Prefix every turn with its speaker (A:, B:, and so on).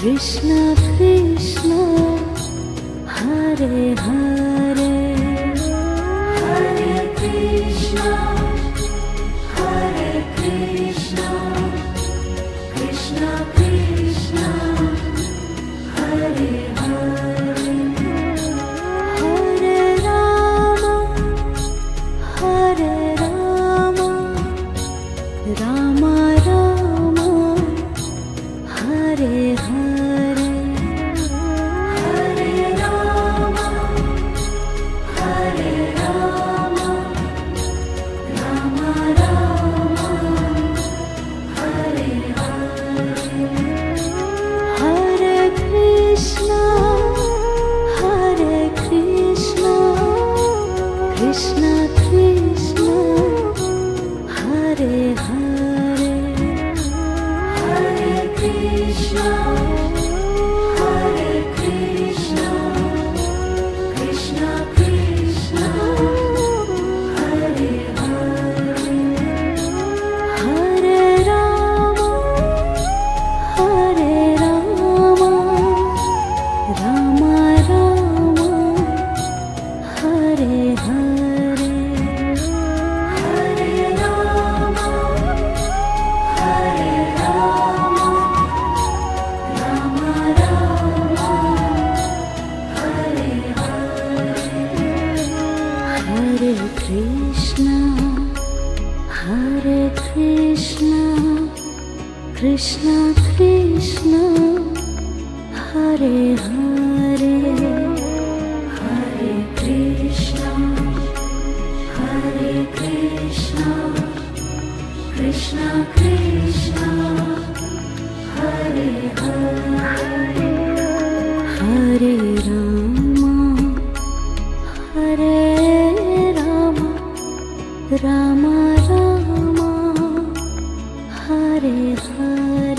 A: Krishna Krishna Hare Hare Hare Krishna Hare Krishna Krishna Krishna Hare Hare Hare Ram Ram Ram Hare Hare Hare Ram Ram Ram Hare Hare Hare Krishna Krishna Krishna Hare Hare Hare Krishna Krishna Krishna Hare Hare Hare Ram Ram Ram Hare Hare Hare Ram Ram Ram Hare Hare Hare Krishna Krishna Krishna Hare Hare Hare Krishna Krishna Krishna Hare Hare Hare Ram Ram Ram Hare Hare